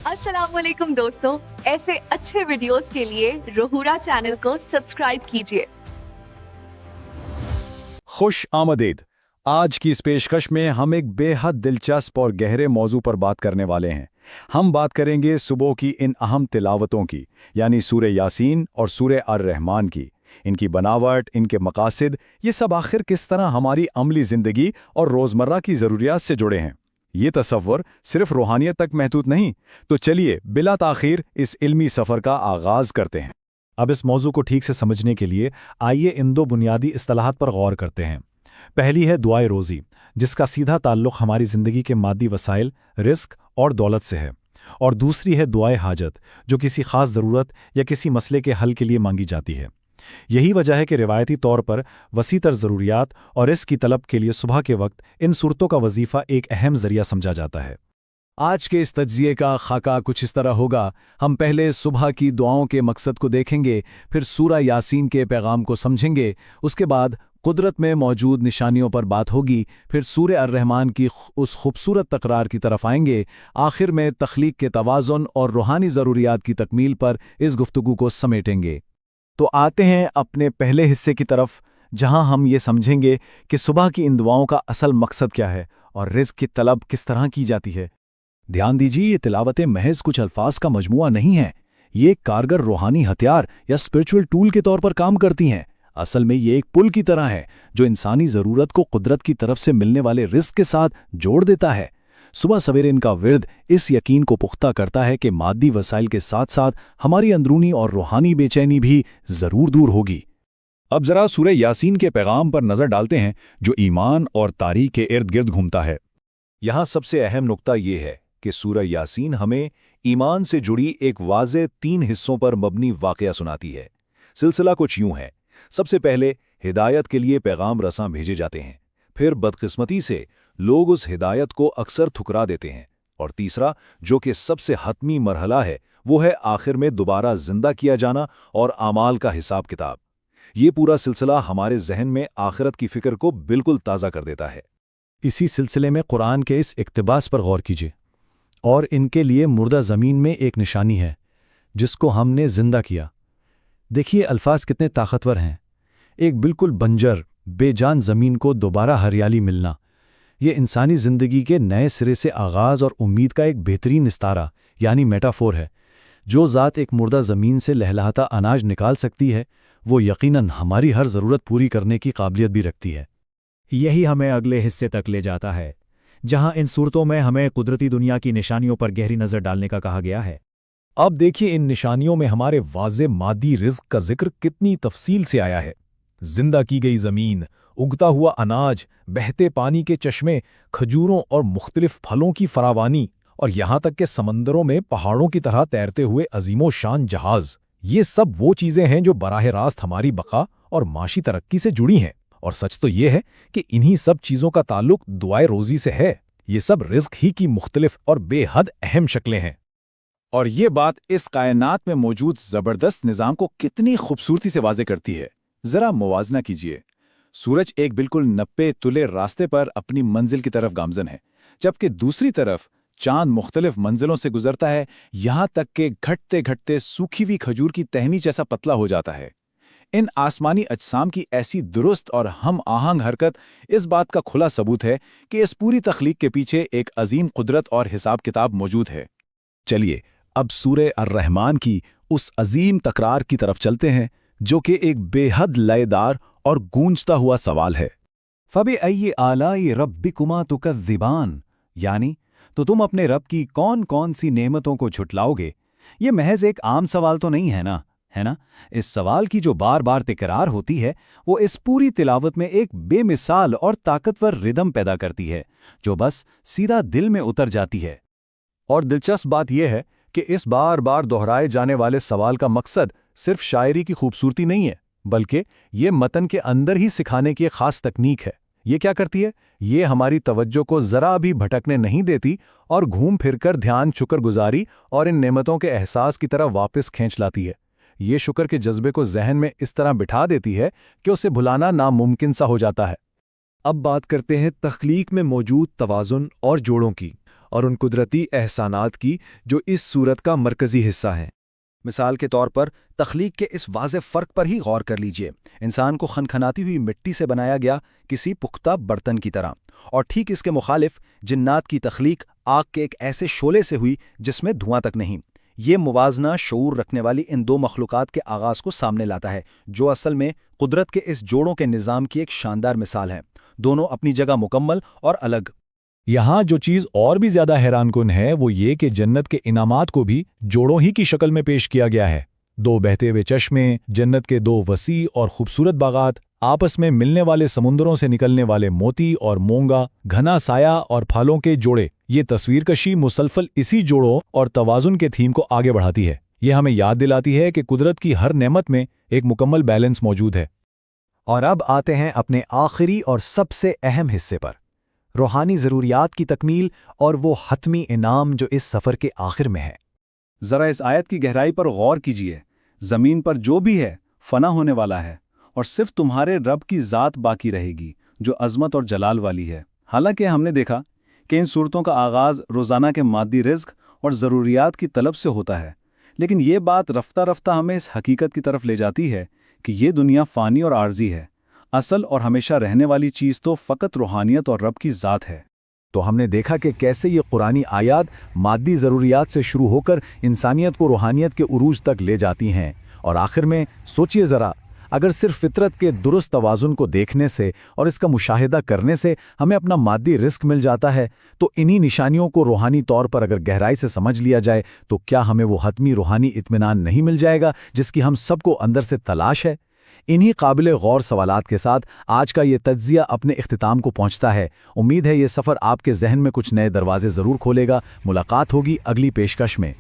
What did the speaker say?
अस्सलाम वालेकुम दोस्तों, ऐसे अच्छे वीडियोस के लिए रोहुरा चैनल को सब्सक्राइब कीजिए। खुश आमदीद। आज की इस पेशकश में हम एक बेहद दिलचस्प और गहरे मौजू पर बात करने वाले हैं। हम बात करेंगे सुबह की इन अहम तिलावतों की, यानी सूरह यासीन और सूरह अर-रहमान की। इनकी बनावट, इनके मकासद, ये सब आखिर किस तरह हमारी अमली ज़िंदगी और रोज़मर्रा की ज़रूरियात से जुड़े हैं। ये तसव्वुर सिर्फ रूहानियत तक महदूद नहीं। तो चलिए बिला ताख़ीर इस इल्मी सफ़र का आगाज़ करते हैं। अब इस मौजू को ठीक से समझने के लिए आइए इन दो बुनियादी इस्तिलाहात पर गौर करते हैं। पहली है दुआए रोज़ी, जिसका सीधा ताल्लुक़ हमारी ज़िंदगी के मादी वसाइल, रिस्क और दौलत से है। और दूसरी है दुआए हाजत, जो किसी ख़ास ज़रूरत या किसी मसले के हल के लिए मांगी जाती है। यही वजह है कि रिवायती तौर पर वसीतर ज़रूरियात और इसकी तलब के लिए सुबह के वक्त इन सूरतों का वजीफ़ा एक अहम ज़रिया समझा जाता है। आज के इस तज्ज़िये का खाका कुछ इस तरह होगा। हम पहले सुबह की दुआओं के मकसद को देखेंगे, फिर सूरह यासीन के पैगाम को समझेंगे, उसके बाद कुदरत में मौजूद निशानियों पर बात होगी, फिर सूरह अर-रहमान की उस खूबसूरत तकरार की तरफ आएंगे, आखिर में तख्लीक के तवाज़ुन और रूहानी ज़रूरियात की तकमील पर इस गुफ्तगू को समेटेंगे। तो आते हैं अपने पहले हिस्से की तरफ, जहां हम ये समझेंगे कि सुबह की इन दुआओं का असल मकसद क्या है और रिज़्क़ की तलब किस तरह की जाती है। ध्यान दीजिए, ये तिलावतें महज कुछ अल्फाज का मजमुआ नहीं है। ये एक कारगर रूहानी हथियार या स्पिरिचुअल टूल के तौर पर काम करती हैं। असल में ये एक पुल की तरह है जो इंसानी ज़रूरत को कुदरत की तरफ से मिलने वाले रिज़्क़ के साथ जोड़ देता है। सुबह सवेरे इनका विर्द इस यकीन को पुख्ता करता है कि मादी वसाइल के साथ साथ हमारी अंदरूनी और रूहानी बेचैनी भी ज़रूर दूर होगी। अब ज़रा सूरह यासीन के पैगाम पर नज़र डालते हैं, जो ईमान और तारीख़ के इर्द गिर्द घूमता है। यहाँ सबसे अहम नुक्ता ये है कि सूरह यासीन हमें ईमान से जुड़ी एक वाज़ेह 3 हिस्सों पर मबनी वाक़या सुनाती है। सिलसिला कुछ यूं है। सबसे पहले हिदायत के लिए पैगाम रसां भेजे जाते हैं, फिर बदकिस्मती से लोग उस हिदायत को अक्सर ठुकरा देते हैं, और तीसरा, जो कि सबसे हतमी मरहला है, वो है आखिर में दोबारा जिंदा किया जाना और आमाल का हिसाब किताब। ये पूरा सिलसिला हमारे जहन में आखिरत की फ़िक्र को बिल्कुल ताज़ा कर देता है। इसी सिलसिले में कुरान के इस इक्तिबास पर गौर कीजिए। और इनके लिए मुर्दा ज़मीन में एक निशानी है जिसको हमने जिंदा किया। देखिए अल्फाज कितने ताकतवर हैं। एक बिल्कुल बंजर बेजान ज़मीन को दोबारा हरियाली मिलना, ये इंसानी ज़िंदगी के नए सिरे से आगाज़ और उम्मीद का एक बेहतरीन इस्तारा यानी मेटाफोर है। जो ज़ात एक मुर्दा ज़मीन से लहलहाता अनाज निकाल सकती है, वो यकीनन हमारी हर ज़रूरत पूरी करने की काबिलियत भी रखती है। यही हमें अगले हिस्से तक ले जाता है, जहां इन सूरतों में हमें कुदरती दुनिया की निशानियों पर गहरी नज़र डालने का कहा गया है। अब देखिए इन निशानियों में हमारे वाज़े मादी रिज़्क़ का जिक्र कितनी तफसील से आया है। जिंदा की गई ज़मीन, उगता हुआ अनाज, बहते पानी के चश्मे, खजूरों और मुख्तलिफ फलों की फरावानी, और यहाँ तक कि समंदरों में पहाड़ों की तरह तैरते हुए अजीमो शान जहाज़, ये सब वो चीज़ें हैं जो बराह रास्त हमारी बका और माशी तरक्की से जुड़ी हैं। और सच तो ये है कि इन्हीं सब चीज़ों का ताल्लुक दुआए रोज़ी से है। ये सब रिज़्क़ ही की मुख्तलिफ और बेहद अहम शक्लें हैं। और ये बात इस कायनात में मौजूद ज़बरदस्त निज़ाम को कितनी खूबसूरती से वाज़े करती है। ज़रा मुवाज़ना कीजिए। सूरज एक बिल्कुल नप्पे तुले रास्ते पर अपनी मंजिल की तरफ गामज़न है, जबकि दूसरी तरफ चांद मुख्तलिफ मंजिलों से गुजरता है, यहाँ तक कि घटते घटते सूखी हुई खजूर की टहनी जैसा पतला हो जाता है। इन आसमानी अजसाम की ऐसी दुरुस्त और हम आहंग हरकत इस बात का खुला सबूत है कि इस पूरी तख्लीक के पीछे एक अजीम कुदरत और हिसाब किताब मौजूद है। चलिए अब सूरह अर-रहमान की उस अजीम तकरार की तरफ चलते हैं, जो कि एक बेहद लयदार और गूंजता हुआ सवाल है। फ़बिअय्यि आलाइ रब्बिकुमा तुकज़्ज़िबान, यानी तो तुम अपने रब की कौन कौन सी नेमतों को झुटलाओगे। ये महज एक आम सवाल तो नहीं है ना, है ना? इस सवाल की जो बार बार तिकरार होती है, वो इस पूरी तिलावत में एक बेमिसाल और ताकतवर रिदम पैदा करती है, जो बस सीधा दिल में उतर जाती है। और दिलचस्प बात यह है कि इस बार बार दोहराए जाने वाले सवाल का मकसद सिर्फ शायरी की खूबसूरती नहीं है, बल्कि ये मतन के अंदर ही सिखाने की एक खास तकनीक है। ये क्या करती है? ये हमारी तवज्जो को ज़रा भी भटकने नहीं देती और घूम फिरकर ध्यान शुक्रगुजारी और इन नेमतों के एहसास की तरफ वापस खींच लाती है। ये शुक्र के जज्बे को जहन में इस तरह बिठा देती है कि उसे भुलाना नामुमकिन सा हो जाता है। अब बात करते हैं तख्लीक में मौजूद तवाज़ुन और जोड़ों की। اور ان قدرتی احسانات کی جو اس صورت کا مرکزی حصہ ہیں۔ مثال کے طور پر تخلیق کے اس واضح فرق پر ہی غور کر لیجئے۔ انسان کو کھنکھناتی ہوئی مٹی سے بنایا گیا کسی پختہ برتن کی طرح، اور ٹھیک اس کے مخالف جنات کی تخلیق آگ کے ایک ایسے شعلے سے ہوئی جس میں دھواں تک نہیں۔ یہ موازنہ شعور رکھنے والی ان دو مخلوقات کے آغاز کو سامنے لاتا ہے، جو اصل میں قدرت کے اس جوڑوں کے نظام کی ایک شاندار مثال ہے، دونوں اپنی جگہ مکمل اور الگ۔ یہاں جو چیز اور بھی زیادہ حیران کن ہے وہ یہ کہ جنت کے انعامات کو بھی جوڑوں ہی کی شکل میں پیش کیا گیا ہے۔ دو بہتے ہوئے چشمے، جنت کے دو وسیع اور خوبصورت باغات، آپس میں ملنے والے سمندروں سے نکلنے والے موتی اور مونگا، گھنا سایہ اور پھلوں کے جوڑے، یہ تصویر کشی مسلسل اسی جوڑوں اور توازن کے تھیم کو آگے بڑھاتی ہے۔ یہ ہمیں یاد دلاتی ہے کہ قدرت کی ہر نعمت میں ایک مکمل بیلنس موجود ہے۔ اور اب آتے ہیں اپنے آخری اور سب سے اہم حصے پر، روحانی ضروریات کی تکمیل اور وہ حتمی انعام جو اس سفر کے آخر میں ہے۔ ذرا اس آیت کی گہرائی پر غور کیجیے۔ زمین پر جو بھی ہے فنا ہونے والا ہے، اور صرف تمہارے رب کی ذات باقی رہے گی جو عظمت اور جلال والی ہے۔ حالانکہ ہم نے دیکھا کہ ان صورتوں کا آغاز روزانہ کے مادی رزق اور ضروریات کی طلب سے ہوتا ہے، لیکن یہ بات رفتہ رفتہ ہمیں اس حقیقت کی طرف لے جاتی ہے کہ یہ دنیا فانی اور عارضی ہے۔ اصل اور ہمیشہ رہنے والی چیز تو فقط روحانیت اور رب کی ذات ہے۔ تو ہم نے دیکھا کہ کیسے یہ قرآنی آیات مادی ضروریات سے شروع ہو کر انسانیت کو روحانیت کے عروج تک لے جاتی ہیں، اور آخر میں سوچئے ذرا، اگر صرف فطرت کے درست توازن کو دیکھنے سے اور اس کا مشاہدہ کرنے سے ہمیں اپنا مادی رزق مل جاتا ہے، تو انہی نشانیوں کو روحانی طور پر اگر گہرائی سے سمجھ لیا جائے تو کیا ہمیں وہ حتمی روحانی اطمینان نہیں مل جائے گا جس کی ہم سب کو اندر سے تلاش ہے؟ انہی قابل غور سوالات کے ساتھ آج کا یہ تجزیہ اپنے اختتام کو پہنچتا ہے۔ امید ہے یہ سفر آپ کے ذہن میں کچھ نئے دروازے ضرور کھولے گا۔ ملاقات ہوگی اگلی پیشکش میں۔